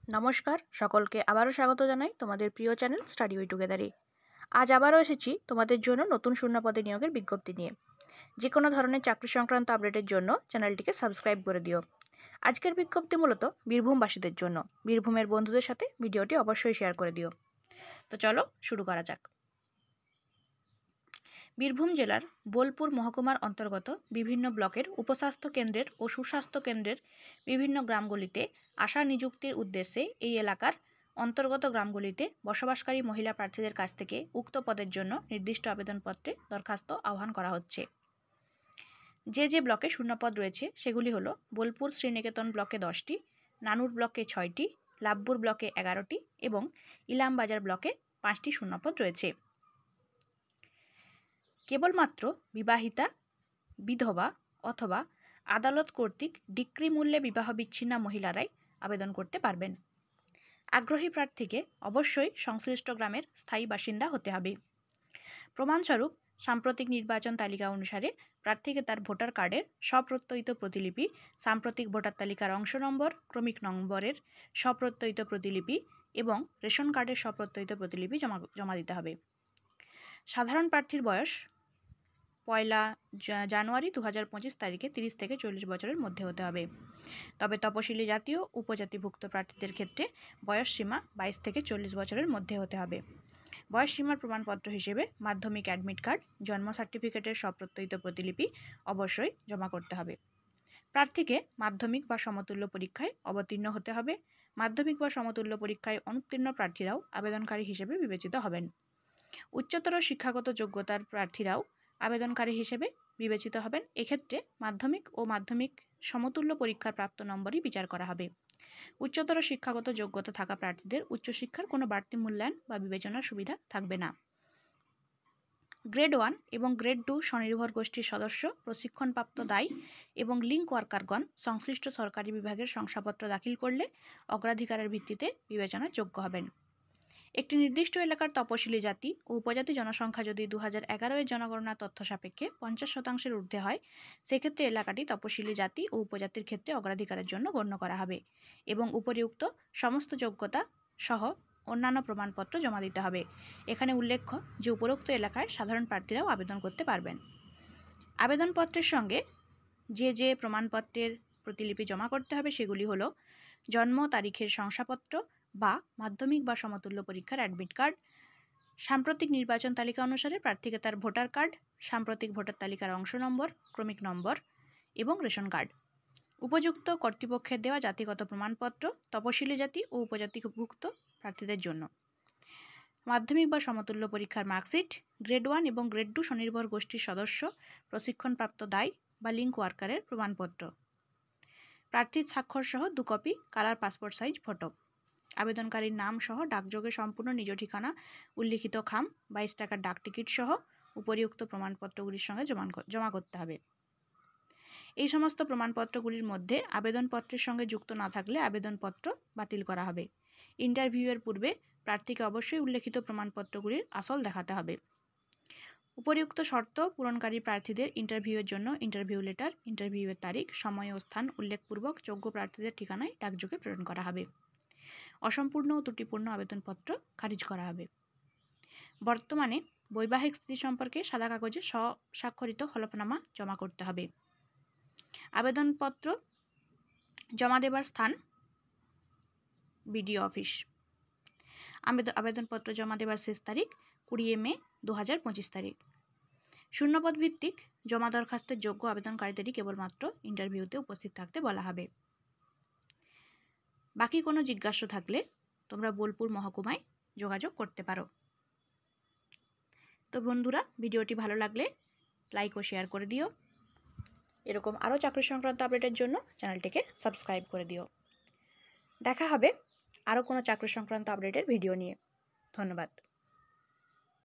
নমস্কার, সকলকে আবারও স্বাগত জানাই তোমাদের প্রিয় চ্যানেল স্টাডি উইথ টুগেদারে। আজ আবারও এসেছি তোমাদের জন্য নতুন শূন্যপদে নিয়োগের বিজ্ঞপ্তি নিয়ে। যে কোনো ধরনের চাকরি সংক্রান্ত আপডেটের জন্য চ্যানেলটিকে সাবস্ক্রাইব করে দিও। আজকের বিজ্ঞপ্তি মূলত বীরভূমবাসীদের জন্য। বীরভূমের বন্ধুদের সাথে ভিডিওটি অবশ্যই শেয়ার করে দিও। তো চলো শুরু করা যাক। বীরভূম জেলার বোলপুর মহকুমার অন্তর্গত বিভিন্ন ব্লকের উপস্বাস্থ্য কেন্দ্রের ও সুস্বাস্থ্য কেন্দ্রের বিভিন্ন গ্রামগুলিতে আশা নিযুক্তির উদ্দেশ্যে এই এলাকার অন্তর্গত গ্রামগুলিতে বসবাসকারী মহিলা প্রার্থীদের কাছ থেকে উক্ত পদের জন্য নির্দিষ্ট আবেদনপত্রে দরখাস্ত আহ্বান করা হচ্ছে। যে ব্লকে শূন্যপদ রয়েছে সেগুলি হলো বোলপুর শ্রীনিকেতন ব্লকে 10টি, নানুর ব্লকে 6টি, লাভপুর ব্লকে 11টি এবং ইলামবাজার ব্লকে 5টি শূন্যপদ রয়েছে। কেবলমাত্র বিবাহিতা, বিধবা অথবা আদালত কর্তৃক ডিক্রি মূল্যে বিবাহ বিচ্ছিন্না মহিলারাই আবেদন করতে পারবেন। আগ্রহী প্রার্থীকে অবশ্যই সংশ্লিষ্ট গ্রামের স্থায়ী বাসিন্দা হতে হবে। প্রমাণস্বরূপ সাম্প্রতিক নির্বাচন তালিকা অনুসারে প্রার্থীকে তার ভোটার কার্ডের স্বপ্রত্যয়িত প্রতিলিপি, সাম্প্রতিক ভোটার তালিকার অংশ নম্বর, ক্রমিক নম্বরের স্বপ্রত্যয়িত প্রতিলিপি এবং রেশন কার্ডের স্বপ্রত্যয়িত প্রতিলিপি জমা দিতে হবে। সাধারণ প্রার্থীর বয়স 1 জানুয়ারি 2025 তারিখে 30 থেকে 40 বছরের মধ্যে হতে হবে। তবে তপশিলি জাতীয় উপজাতিভুক্ত প্রার্থীদের ক্ষেত্রে বয়স সীমা 22 থেকে 40 বছরের মধ্যে হতে হবে। বয়স সীমার প্রমাণপত্র হিসেবে মাধ্যমিক অ্যাডমিট কার্ড, জন্ম সার্টিফিকেটের স্বপ্রত্যয়িত প্রতিলিপি অবশ্যই জমা করতে হবে। প্রার্থীকে মাধ্যমিক বা সমতুল্য পরীক্ষায় অবতীর্ণ হতে হবে। মাধ্যমিক বা সমতুল্য পরীক্ষায় অনুত্তীর্ণ প্রার্থীরাও আবেদনকারী হিসেবে বিবেচিত হবেন। উচ্চতর শিক্ষাগত যোগ্যতার প্রার্থীরাও আবেদনকারী হিসেবে বিবেচিত হবেন। এক্ষেত্রে মাধ্যমিক ও মাধ্যমিক সমতুল্য পরীক্ষার প্রাপ্ত নম্বরই বিচার করা হবে। উচ্চতর শিক্ষাগত যোগ্যতা থাকা প্রার্থীদের উচ্চশিক্ষার কোনো বাড়তি মূল্যায়ন বা বিবেচনার সুবিধা থাকবে না। গ্রেড 1 এবং গ্রেড 2 স্বনির্ভর গোষ্ঠীর সদস্য, প্রশিক্ষণপ্রাপ্ত দায়ী এবং লিঙ্ক ওয়ার্কারগণ সংশ্লিষ্ট সরকারি বিভাগের শংসাপত্র দাখিল করলে অগ্রাধিকারের ভিত্তিতে বিবেচনার যোগ্য হবেন। একটি নির্দিষ্ট এলাকার তপশিলি জাতি ও উপজাতি জনসংখ্যা যদি 2011 এর জনগণনা তথ্য সাপেক্ষে 50% ঊর্ধ্বে হয়, সেক্ষেত্রে এলাকাটি তপশিলি জাতি ও উপজাতির ক্ষেত্রে অগ্রাধিকারের জন্য গণ্য করা হবে এবং উপরিউক্ত সমস্ত যোগ্যতা সহ অন্যান্য প্রমাণপত্র জমা দিতে হবে। এখানে উল্লেখ্য যে উপরোক্ত এলাকায় সাধারণ প্রার্থীরাও আবেদন করতে পারবেন। আবেদনপত্রের সঙ্গে যে প্রমাণপত্রের প্রতিলিপি জমা করতে হবে সেগুলি হলো জন্ম তারিখের শংসাপত্র বা মাধ্যমিক বা সমতুল্য পরীক্ষার অ্যাডমিট কার্ড, সাম্প্রতিক নির্বাচন তালিকা অনুসারে প্রার্থীকে তার ভোটার কার্ড, সাম্প্রতিক ভোটার তালিকার অংশ নম্বর, ক্রমিক নম্বর এবং রেশন কার্ড, উপযুক্ত কর্তৃপক্ষের দেওয়া জাতিগত প্রমাণপত্র তপশিলি জাতি ও উপজাতিভুক্ত প্রার্থীদের জন্য, মাধ্যমিক বা সমতুল্য পরীক্ষার মার্কশিট, গ্রেড 1 এবং গ্রেড 2 স্বনির্ভর গোষ্ঠীর সদস্য, প্রশিক্ষণপ্রাপ্ত দায়ী বা লিঙ্ক ওয়ার্কারের প্রমাণপত্র, প্রার্থীর স্বাক্ষর সহ 2 copy colour passport size photo, আবেদনকারীর নাম সহ ডাকযোগে সম্পূর্ণ নিজ ঠিকানা উল্লিখিত খাম 22 টাকার ডাক টিকিট সহ উপরিউক্ত প্রমাণপত্রগুলির সঙ্গে জমা করতে হবে। এই সমস্ত প্রমাণপত্রগুলির মধ্যে আবেদনপত্রের সঙ্গে যুক্ত না থাকলে আবেদনপত্র বাতিল করা হবে। ইন্টারভিউয়ের পূর্বে প্রার্থীকে অবশ্যই উল্লেখিত প্রমাণপত্রগুলির আসল দেখাতে হবে। উপরিউক্ত শর্ত পূরণকারী প্রার্থীদের ইন্টারভিউয়ের জন্য ইন্টারভিউ লেটার, ইন্টারভিউয়ের তারিখ, সময় ও স্থান উল্লেখপূর্বক যোগ্য প্রার্থীদের ঠিকানায় ডাকযোগে প্রেরণ করা হবে। অসম্পূর্ণ ও ত্রুটিপূর্ণ আবেদনপত্র খারিজ করা হবে। বর্তমানে বৈবাহিক স্থিতি সম্পর্কে সাদা কাগজে স্বাক্ষরিত হলফনামা জমা করতে হবে। আবেদনপত্র জমা দেবার স্থান বিডিও অফিস। আবেদনপত্র জমা দেবার শেষ তারিখ 20 মে 2025 তারিখ। শূন্যপদ ভিত্তিক জমা দরখাস্তের যোগ্য আবেদনকারীদেরই কেবলমাত্র ইন্টারভিউতে উপস্থিত থাকতে বলা হবে। বাকি কোনো জিজ্ঞাসা থাকলে তোমরা বোলপুর মহকুমায় যোগাযোগ করতে পারো। তো বন্ধুরা, ভিডিওটি ভালো লাগলে লাইক ও শেয়ার করে দিও। এরকম আরও চাকরি সংক্রান্ত আপডেটের জন্য চ্যানেলটিকে সাবস্ক্রাইব করে দিও। দেখা হবে আরও কোনো চাকরি সংক্রান্ত আপডেটের ভিডিও নিয়ে। ধন্যবাদ।